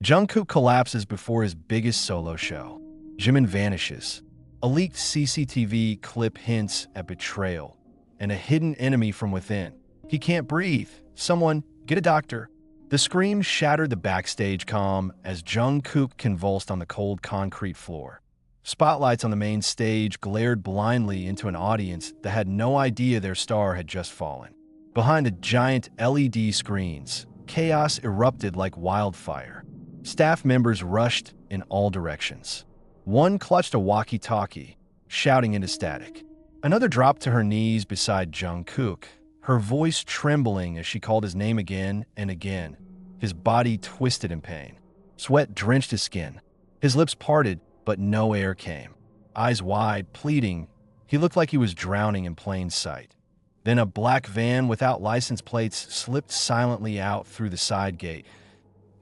Jungkook collapses before his biggest solo show. Jimin vanishes. A leaked CCTV clip hints at betrayal and a hidden enemy from within. He can't breathe. Someone, get a doctor. The scream shattered the backstage calm as Jungkook convulsed on the cold concrete floor. Spotlights on the main stage glared blindly into an audience that had no idea their star had just fallen. Behind the giant LED screens, chaos erupted like wildfire. Staff members rushed in all directions. One clutched a walkie-talkie, shouting into static. Another dropped to her knees beside Jungkook, her voice trembling as she called his name again and again. His body twisted in pain. Sweat drenched his skin. His lips parted, but no air came. Eyes wide, pleading, he looked like he was drowning in plain sight. Then a black van without license plates slipped silently out through the side gate.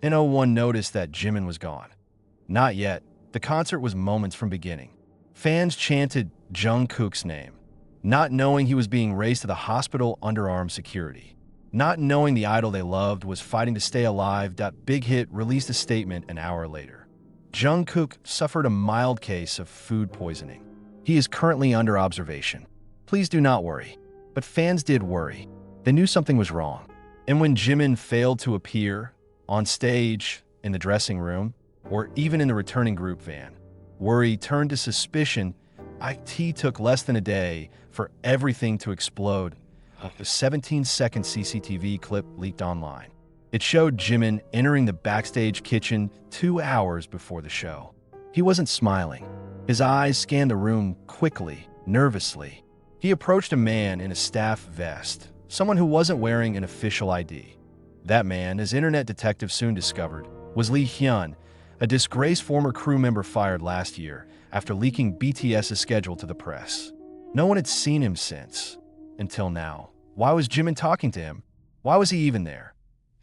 And no one noticed that Jimin was gone. Not yet. The concert was moments from beginning. Fans chanted Jungkook's name, not knowing he was being raced to the hospital under armed security. Not knowing the idol they loved was fighting to stay alive. Big Hit released a statement an hour later. Jungkook suffered a mild case of food poisoning. He is currently under observation. Please do not worry. But fans did worry. They knew something was wrong. And when Jimin failed to appear on stage, in the dressing room, or even in the returning group van, worry turned to suspicion. It took less than a day for everything to explode. The 17-second CCTV clip leaked online. It showed Jimin entering the backstage kitchen 2 hours before the show. He wasn't smiling. His eyes scanned the room quickly, nervously. He approached a man in a staff vest, someone who wasn't wearing an official ID. That man, as internet detectives soon discovered, was Lee Hyun, a disgraced former crew member fired last year after leaking BTS's schedule to the press. No one had seen him since, until now. Why was Jimin talking to him? Why was he even there?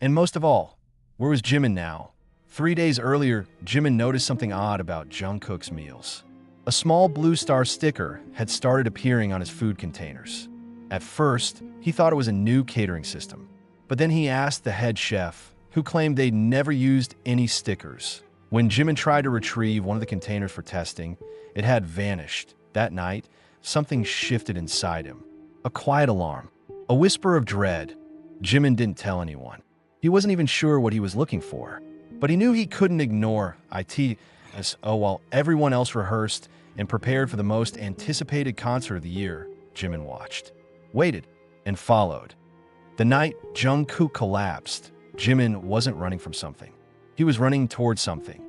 And most of all, where was Jimin now? 3 days earlier, Jimin noticed something odd about Jungkook's meals. A small blue star sticker had started appearing on his food containers. At first, he thought it was a new catering system. But then he asked the head chef, who claimed they'd never used any stickers. When Jimin tried to retrieve one of the containers for testing, it had vanished. That night, something shifted inside him. A quiet alarm. A whisper of dread. Jimin didn't tell anyone. He wasn't even sure what he was looking for. But he knew he couldn't ignore it while everyone else rehearsed and prepared for the most anticipated concert of the year. Jimin watched, waited, and followed. The night Jungkook collapsed, Jimin wasn't running from something. He was running towards something.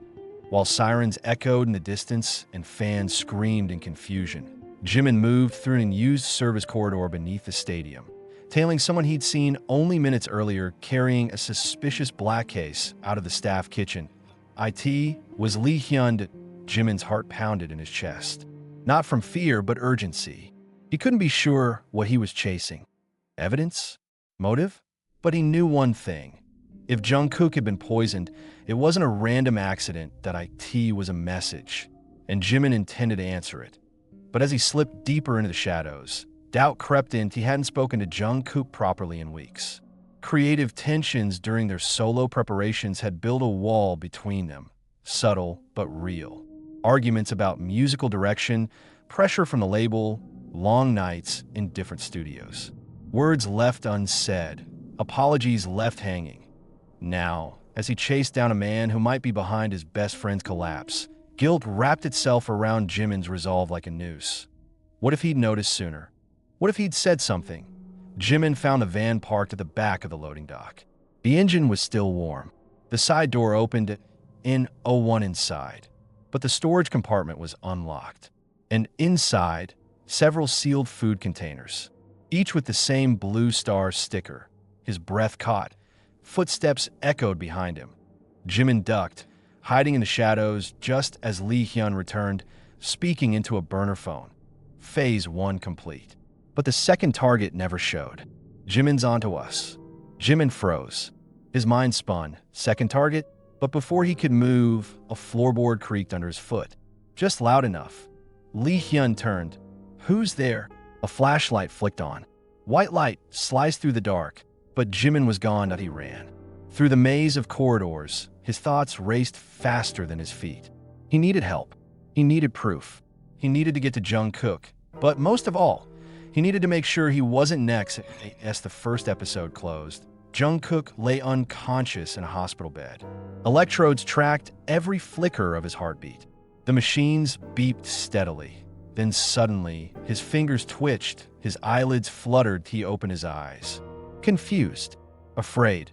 While sirens echoed in the distance and fans screamed in confusion, Jimin moved through an unused service corridor beneath the stadium, tailing someone he'd seen only minutes earlier carrying a suspicious black case out of the staff kitchen. It was Lee Hyun. Jimin's heart pounded in his chest. Not from fear, but urgency. He couldn't be sure what he was chasing. Evidence? Motive? But he knew one thing. If Jungkook had been poisoned, it wasn't a random accident. It was a message, and Jimin intended to answer it. But as he slipped deeper into the shadows, doubt crept in. He hadn't spoken to Jungkook properly in weeks. Creative tensions during their solo preparations had built a wall between them, subtle but real. Arguments about musical direction, pressure from the label, long nights in different studios. Words left unsaid, apologies left hanging. Now, as he chased down a man who might be behind his best friend's collapse, guilt wrapped itself around Jimin's resolve like a noose. What if he'd noticed sooner? What if he'd said something? Jimin found a van parked at the back of the loading dock. The engine was still warm. The side door opened in one inside, but the storage compartment was unlocked. And inside, several sealed food containers, each with the same blue star sticker. His breath caught. Footsteps echoed behind him. Jimin ducked, hiding in the shadows just as Lee Hyun returned, speaking into a burner phone. Phase 1 complete. But the second target never showed. Jimin's onto us. Jimin froze. His mind spun. Second target? But before he could move, a floorboard creaked under his foot. Just loud enough. Lee Hyun turned. Who's there? A flashlight flicked on. White light sliced through the dark, but Jimin was gone. He ran. Through the maze of corridors, His thoughts raced faster than his feet. He needed help. He needed proof. He needed to get to Jungkook. But most of all, he needed to make sure he wasn't next as the first episode closed. Jungkook lay unconscious in a hospital bed. Electrodes tracked every flicker of his heartbeat. The machines beeped steadily. Then suddenly, his fingers twitched, his eyelids fluttered, he opened his eyes. Confused, afraid.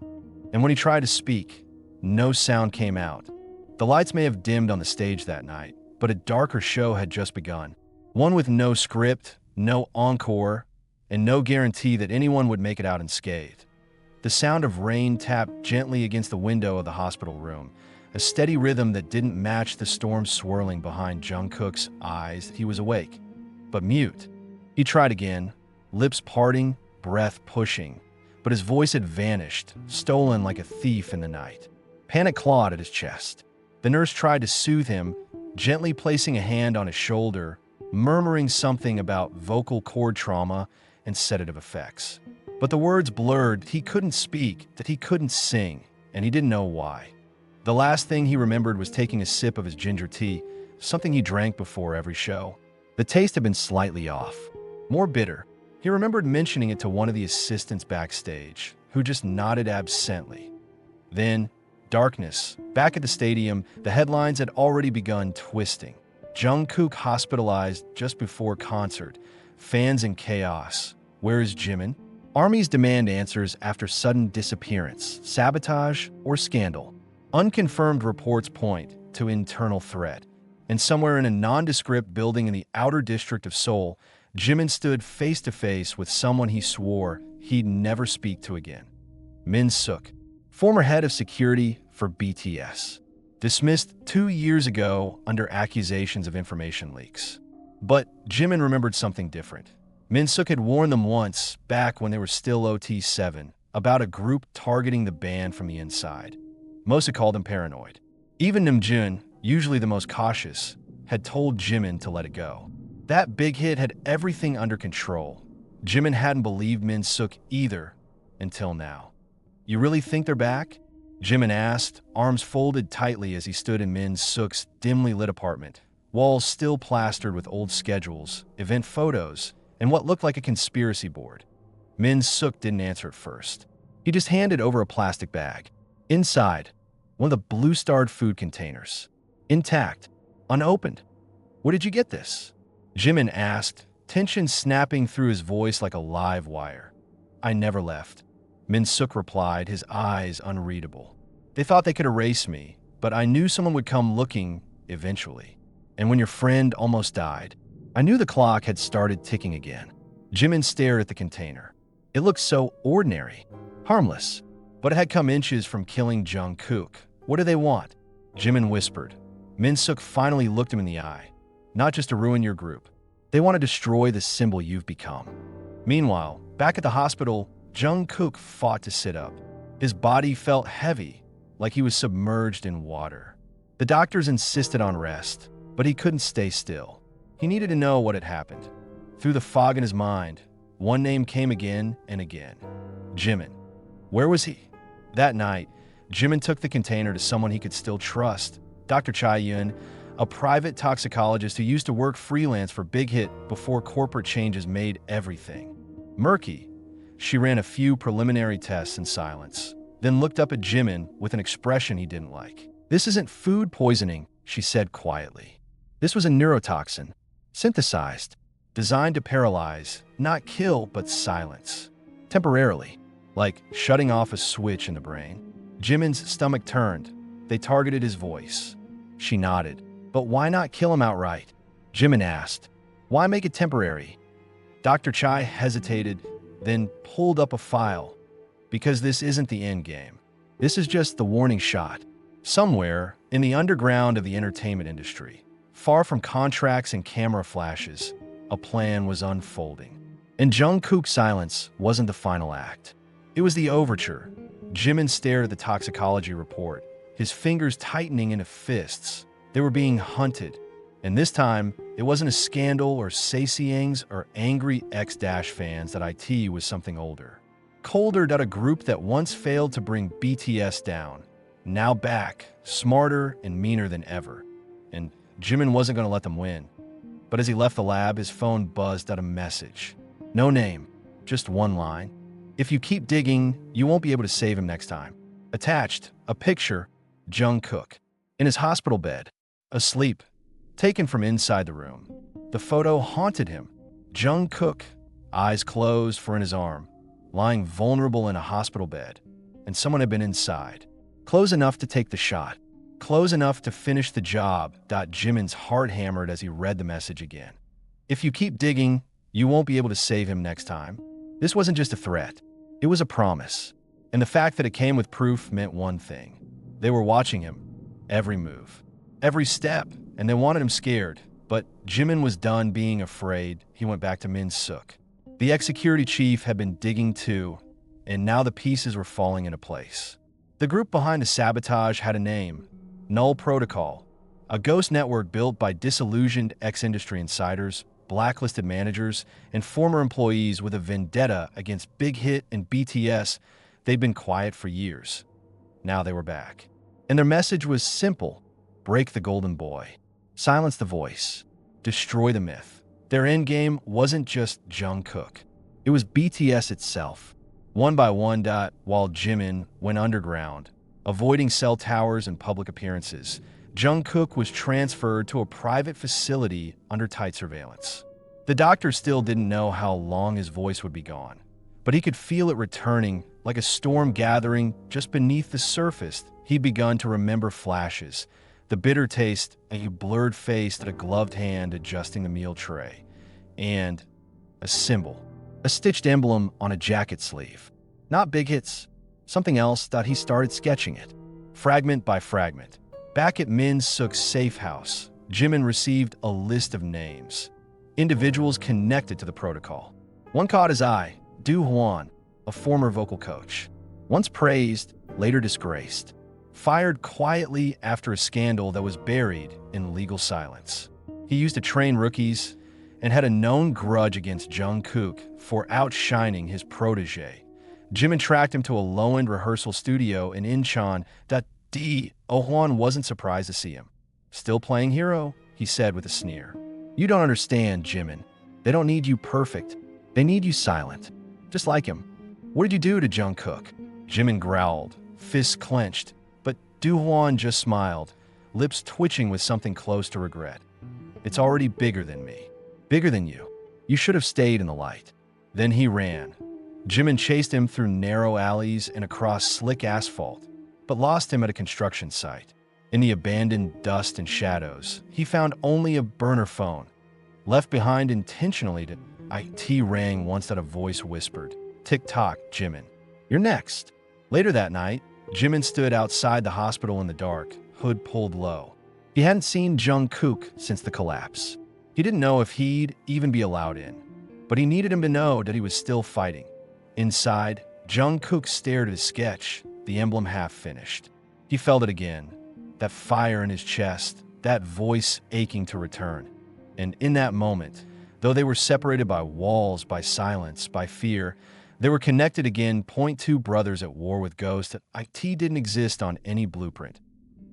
And when he tried to speak, no sound came out. The lights may have dimmed on the stage that night, but a darker show had just begun. One with no script, no encore, and no guarantee that anyone would make it out unscathed. The sound of rain tapped gently against the window of the hospital room, a steady rhythm that didn't match the storm swirling behind Jungkook's eyes. He was awake, but mute. He tried again, lips parting, breath pushing, but his voice had vanished, stolen like a thief in the night. Panic clawed at his chest. The nurse tried to soothe him, gently placing a hand on his shoulder, murmuring something about vocal cord trauma and sedative effects. But the words blurred. He couldn't speak, that he couldn't sing, and he didn't know why. The last thing he remembered was taking a sip of his ginger tea, something he drank before every show. The taste had been slightly off, more bitter. He remembered mentioning it to one of the assistants backstage, who just nodded absently. Then, darkness. Back at the stadium, the headlines had already begun twisting. Jungkook hospitalized just before concert. Fans in chaos. Where is Jimin? Armies demand answers after sudden disappearance, sabotage, or scandal. Unconfirmed reports point to internal threat. And somewhere in a nondescript building in the outer district of Seoul, Jimin stood face to face with someone he swore he'd never speak to again. Min Suk, former head of security for BTS, dismissed 2 years ago under accusations of information leaks. But Jimin remembered something different. Min Suk had warned them once, back when they were still OT7, about a group targeting the band from the inside. Most had called him paranoid. Even Namjoon, usually the most cautious, had told Jimin to let it go. That big hit had everything under control. Jimin hadn't believed Min Suk either, until now. You really think they're back? Jimin asked, arms folded tightly as he stood in Min Suk's dimly lit apartment, walls still plastered with old schedules, event photos, and what looked like a conspiracy board. Min Suk didn't answer at first. He just handed over a plastic bag. Inside, one of the blue-starred food containers. Intact, unopened. Where did you get this? Jimin asked, tension snapping through his voice like a live wire. I never left. Min Suk replied, his eyes unreadable. They thought they could erase me, but I knew someone would come looking eventually. And when your friend almost died, I knew the clock had started ticking again. Jimin stared at the container. It looked so ordinary, harmless, but it had come inches from killing Jungkook. What do they want? Jimin whispered. Min Suk finally looked him in the eye. Not just to ruin your group. They want to destroy the symbol you've become. Meanwhile, back at the hospital, Jungkook fought to sit up. His body felt heavy, like he was submerged in water. The doctors insisted on rest, but he couldn't stay still. He needed to know what had happened. Through the fog in his mind, one name came again and again. Jimin. Where was he? That night, Jimin took the container to someone he could still trust, Dr. Chae-yun, a private toxicologist who used to work freelance for Big Hit before corporate changes made everything murky. She ran a few preliminary tests in silence, then looked up at Jimin with an expression he didn't like. This isn't food poisoning, she said quietly. This was a neurotoxin, synthesized, designed to paralyze, not kill, but silence. Temporarily, like shutting off a switch in the brain. Jimin's stomach turned. They targeted his voice. She nodded. But why not kill him outright? Jimin asked. Why make it temporary? Dr. Chai hesitated, then pulled up a file. Because this isn't the end game. This is just the warning shot. Somewhere in the underground of the entertainment industry, far from contracts and camera flashes, a plan was unfolding. And Jungkook's silence wasn't the final act. It was the overture. Jimin stared at the toxicology report, his fingers tightening into fists. They were being hunted. And this time, it wasn't a scandal or Saesiangs or angry X-fans that IT was something older. Colder, that a group that once failed to bring BTS down, now back, smarter and meaner than ever. And Jimin wasn't going to let them win. But as he left the lab, his phone buzzed out a message. No name, just one line. If you keep digging, you won't be able to save him next time. Attached, a picture, Jungkook, in his hospital bed, asleep, taken from inside the room. The photo haunted him. Jungkook, eyes closed, for in his arm, lying vulnerable in a hospital bed, and someone had been inside. Close enough to take the shot. Close enough to finish the job. Jimin's heart hammered as he read the message again. If you keep digging, you won't be able to save him next time. This wasn't just a threat. It was a promise. And the fact that it came with proof meant one thing. They were watching him. Every move. Every step. And they wanted him scared. But Jimin was done being afraid. He went back to Min Suk. The ex-security chief had been digging too, and now the pieces were falling into place. The group behind the sabotage had a name. Null Protocol, a ghost network built by disillusioned ex-industry insiders, blacklisted managers, and former employees with a vendetta against Big Hit and BTS. They'd been quiet for years. Now they were back. And their message was simple. Break the golden boy. Silence the voice. Destroy the myth. Their endgame wasn't just Jungkook. It was BTS itself. One by one, while Jimin went underground, avoiding cell towers and public appearances, Jungkook was transferred to a private facility under tight surveillance. The doctor still didn't know how long his voice would be gone, but he could feel it returning like a storm gathering just beneath the surface. He'd begun to remember flashes, the bitter taste, a blurred face, and a gloved hand adjusting the meal tray, and a symbol, a stitched emblem on a jacket sleeve. Not Big Hits, something else. He started sketching it, fragment by fragment. Back at Min Suk's safe house, Jimin received a list of names, individuals connected to the protocol. One caught his eye, Do Hwan, a former vocal coach, once praised, later disgraced, fired quietly after a scandal that was buried in legal silence. He used to train rookies and had a known grudge against Jungkook for outshining his protege. Jimin tracked him to a low-end rehearsal studio in Incheon. Hwan wasn't surprised to see him. Still playing hero, he said with a sneer. You don't understand, Jimin. They don't need you perfect. They need you silent. Just like him. What did you do to Jungkook? Jimin growled, fists clenched, but Hwan just smiled, lips twitching with something close to regret. It's already bigger than me. Bigger than you. You should have stayed in the light. Then he ran. Jimin chased him through narrow alleys and across slick asphalt, but lost him at a construction site. In the abandoned dust and shadows, he found only a burner phone, left behind intentionally to IT rang once that a voice whispered, Tick-tock, Jimin. You're next. Later that night, Jimin stood outside the hospital in the dark, hood pulled low. He hadn't seen Jungkook since the collapse. He didn't know if he'd even be allowed in, but he needed him to know that he was still fighting. Inside, Jungkook stared at his sketch, the emblem half finished. He felt it again, that fire in his chest, that voice aching to return. And in that moment, though they were separated by walls, by silence, by fear, they were connected again. Two brothers at war with ghosts. That IT didn't exist on any blueprint.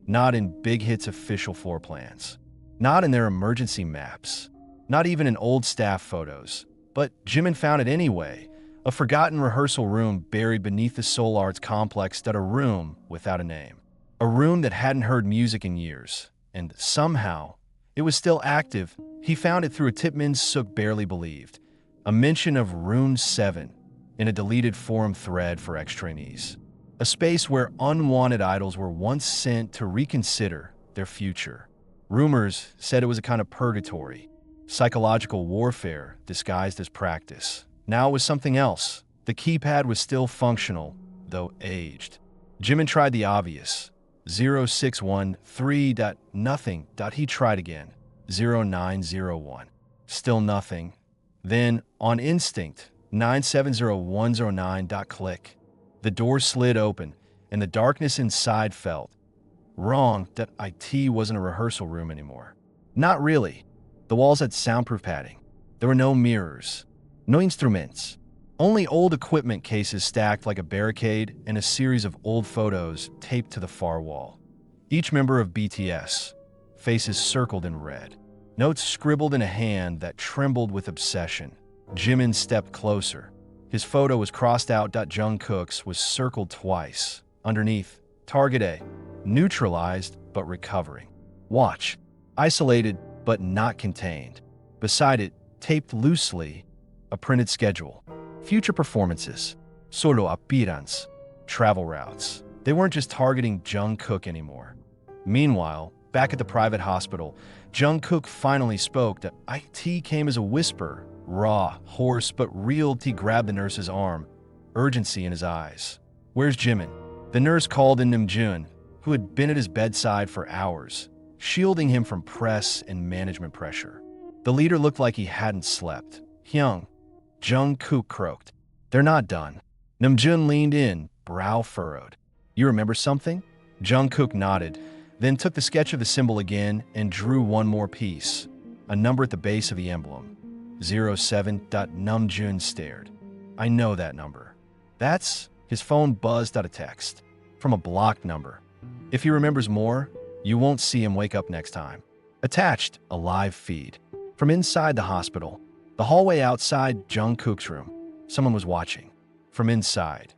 Not in Big Hit's official floor plans. Not in their emergency maps. Not even in old staff photos. But Jimin found it anyway. A forgotten rehearsal room buried beneath the Seoul Arts complex. A room without a name. A room that hadn't heard music in years. And somehow, it was still active. He found it through a tip Min Suk barely believed. A mention of Rune 7 in a deleted forum thread for ex-trainees. A space where unwanted idols were once sent to reconsider their future. Rumors said it was a kind of purgatory, psychological warfare disguised as practice. Now it was something else. The keypad was still functional, though aged. Jimin tried the obvious. 0613. Nothing. He tried again. 0901. Still nothing. Then, on instinct, 970109. Click. The door slid open, and the darkness inside felt wrong. IT wasn't a rehearsal room anymore. Not really. The walls had soundproof padding. There were no mirrors, no instruments, Only old equipment cases stacked like a barricade and a series of old photos taped to the far wall. Each member of BTS, faces circled in red. Notes scribbled in a hand that trembled with obsession. Jimin stepped closer. His photo was crossed out. Jungkook's was circled twice. Underneath, Target A, neutralized but recovering. Watch, isolated but not contained. Beside it, taped loosely, a printed schedule. Future performances, solo appearance, travel routes. They weren't just targeting Jungkook anymore. Meanwhile, back at the private hospital, Jungkook finally spoke. The IT came as a whisper, raw, hoarse, but real. He grabbed the nurse's arm, urgency in his eyes. "Where's Jimin?" The nurse called in Namjoon, who had been at his bedside for hours, shielding him from press and management pressure. The leader looked like he hadn't slept. "Hyung," Jungkook croaked. "They're not done." Namjoon leaned in, brow furrowed. "You remember something?" Jungkook nodded, then took the sketch of the symbol again and drew one more piece, a number at the base of the emblem. 07. Namjoon stared. "I know that number." "That's..." His phone buzzed out a text from a blocked number. "If he remembers more, you won't see him wake up next time." Attached, a live feed. From inside the hospital, the hallway outside Jungkook's room, someone was watching. From inside.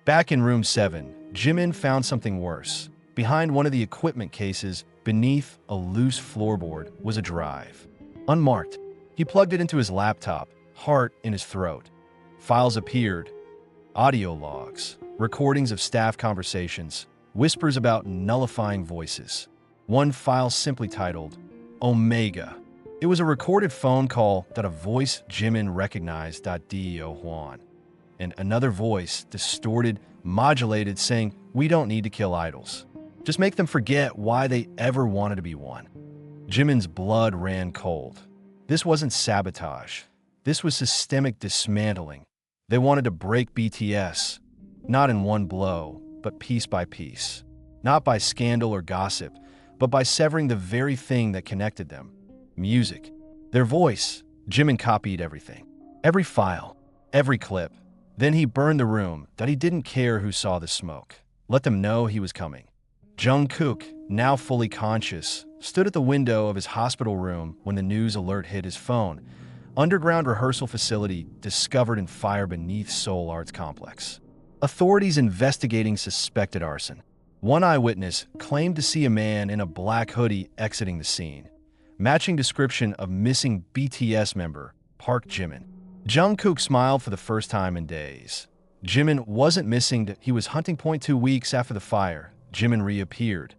Back in room 7, Jimin found something worse. Behind one of the equipment cases, beneath a loose floorboard, was a drive. Unmarked. He plugged it into his laptop, heart in his throat. Files appeared. Audio logs, recordings of staff conversations, whispers about nullifying voices. One file simply titled, Omega. It was a recorded phone call that a voice Jimin recognized. Deo Hwan. And another voice, distorted, modulated, saying, "We don't need to kill idols. Just make them forget why they ever wanted to be one." Jimin's blood ran cold. This wasn't sabotage. This was systemic dismantling. They wanted to break BTS, not in one blow, but piece by piece. Not by scandal or gossip, but by severing the very thing that connected them. Music. Their voice. Jimin copied everything. Every file. Every clip. Then he burned the room. That he didn't care who saw the smoke. Let them know he was coming. Jungkook, now fully conscious, stood at the window of his hospital room when the news alert hit his phone. Underground rehearsal facility discovered in fire beneath Seoul Arts Complex. Authorities investigating suspected arson. One eyewitness claimed to see a man in a black hoodie exiting the scene. Matching description of missing BTS member, Park Jimin. Jungkook smiled for the first time in days. Jimin wasn't missing. He was hunting point 2 weeks after the fire. Jimin reappeared.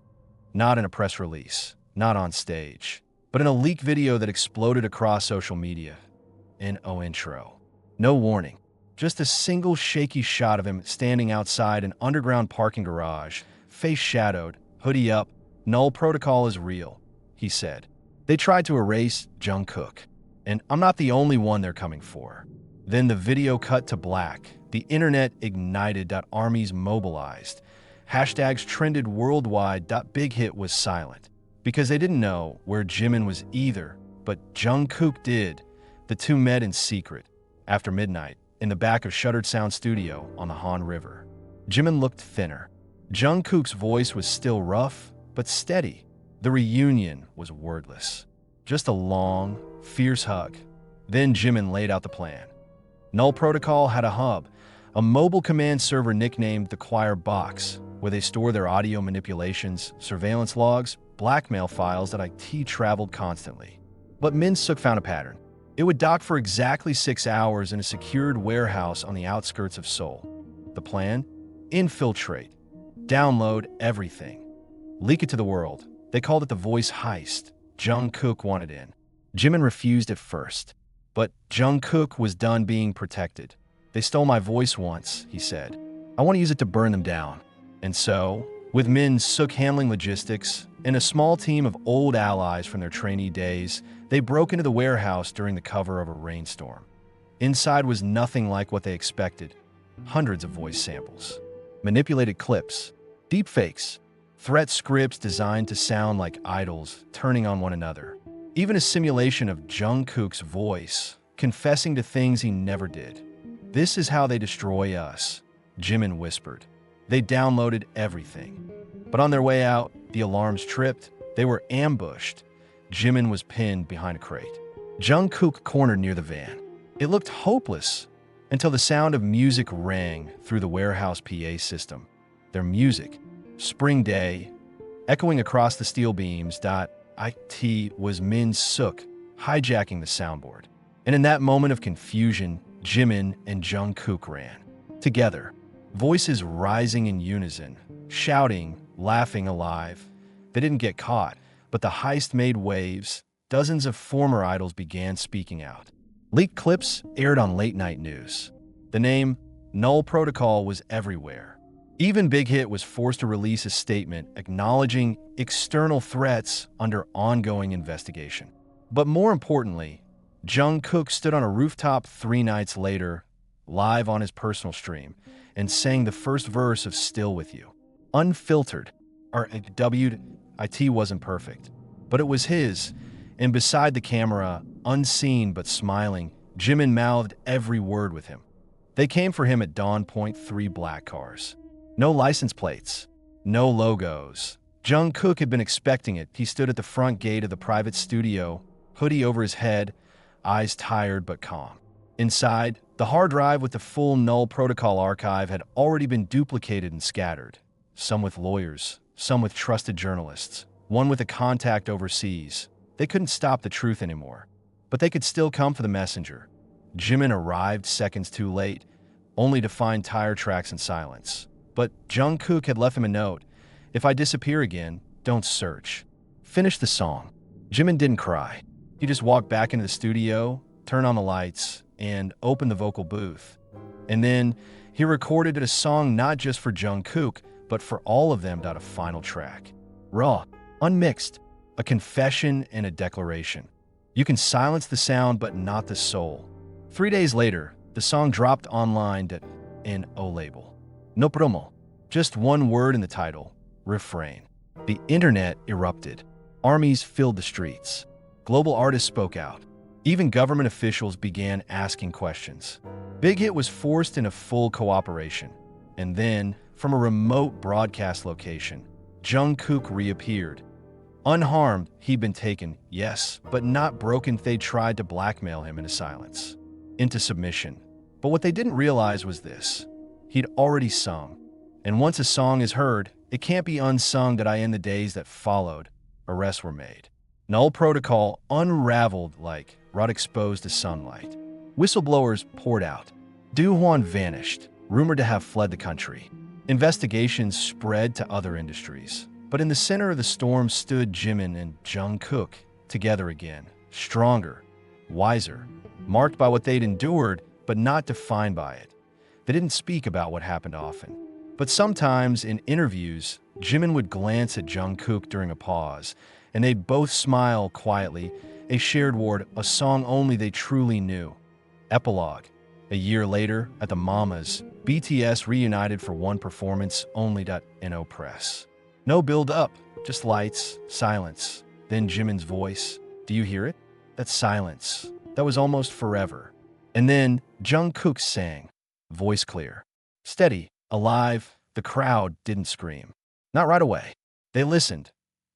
Not in a press release, not on stage, but in a leaked video that exploded across social media. No intro. No warning. Just a single shaky shot of him standing outside an underground parking garage, face shadowed, hoodie up. "Null protocol is real," he said. "They tried to erase Jungkook, and I'm not the only one they're coming for." Then the video cut to black. The internet ignited. Armies mobilized. Hashtags trended worldwide. Big Hit was silent because they didn't know where Jimin was either, but Jungkook did. The two met in secret after midnight in the back of Shuttered Sound Studio on the Han River. Jimin looked thinner. Jungkook's voice was still rough, but steady. The reunion was wordless. Just a long, fierce hug. Then Jimin laid out the plan. Null Protocol had a hub, a mobile command server nicknamed the Choir Box, where they store their audio manipulations, surveillance logs, blackmail files. That IT traveled constantly. But Min Suk found a pattern. It would dock for exactly 6 hours in a secured warehouse on the outskirts of Seoul. The plan? Infiltrate. Download everything. Leak it to the world. They called it the voice heist. Jungkook wanted in. Jimin refused at first. But Jungkook was done being protected. "They stole my voice once," he said. "I want to use it to burn them down." And so, with Min Suk handling logistics and a small team of old allies from their trainee days, they broke into the warehouse during the cover of a rainstorm. Inside was nothing like what they expected. Hundreds of voice samples, manipulated clips, deepfakes, threat scripts designed to sound like idols turning on one another. Even a simulation of Jungkook's voice, confessing to things he never did. "This is how they destroy us," Jimin whispered. They downloaded everything. But on their way out, the alarms tripped. They were ambushed. Jimin was pinned behind a crate. Jungkook cornered near the van. It looked hopeless until the sound of music rang through the warehouse PA system. Their music, Spring Day, echoing across the steel beams. It was Min Suk hijacking the soundboard. And in that moment of confusion, Jimin and Jungkook ran. Together, voices rising in unison, shouting, laughing, alive. They didn't get caught, but the heist made waves. Dozens of former idols began speaking out. Leaked clips aired on late-night news. The name Null Protocol was everywhere. Even Big Hit was forced to release a statement acknowledging external threats under ongoing investigation. But more importantly, Jungkook stood on a rooftop 3 nights later, live on his personal stream, and sang the first verse of Still With You. Unfiltered. It wasn't perfect, but it was his, and beside the camera, unseen but smiling, Jimin mouthed every word with him. They came for him at dawn. 3 black cars. No license plates. No logos. Jungkook had been expecting it. He stood at the front gate of the private studio, hoodie over his head, eyes tired but calm. Inside, the hard drive with the full Null Protocol archive had already been duplicated and scattered. Some with lawyers, some with trusted journalists, one with a contact overseas. They couldn't stop the truth anymore, but they could still come for the messenger. Jimin arrived seconds too late, only to find tire tracks and silence. But Jungkook had left him a note. "If I disappear again, don't search. Finish the song." Jimin didn't cry. He just walked back into the studio, turned on the lights, and opened the vocal booth. And then he recorded a song not just for Jungkook, but for all of them. A final track. Raw, unmixed, a confession and a declaration. You can silence the sound, but not the soul. 3 days later, the song dropped online at an O label. No promo. Just one word in the title, refrain. The internet erupted. Armies filled the streets. Global artists spoke out. Even government officials began asking questions. Big Hit was forced into full cooperation. And then, from a remote broadcast location, Jungkook reappeared. Unharmed, he'd been taken, yes, but not broken. They tried to blackmail him into silence, into submission. But what they didn't realize was this. He'd already sung. And once a song is heard, it can't be unsung. In the days that followed, arrests were made. Null Protocol unraveled like rot exposed to sunlight. Whistleblowers poured out. Hwan vanished, rumored to have fled the country. Investigations spread to other industries. But in the center of the storm stood Jimin and Jungkook, together again, stronger, wiser, marked by what they'd endured, but not defined by it. They didn't speak about what happened often. But sometimes in interviews, Jimin would glance at Jungkook during a pause, and they'd both smile quietly, a shared word, a song only they truly knew. Epilogue. A year later, at the Mamas, BTS reunited for one performance only. No press. No build-up, just lights, silence. Then Jimin's voice. Do you hear it? That silence. That was almost forever. And then Jungkook sang. Voice clear. Steady. Alive. The crowd didn't scream. Not right away. They listened.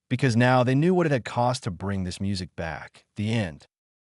Because now they knew what it had cost to bring this music back. The end.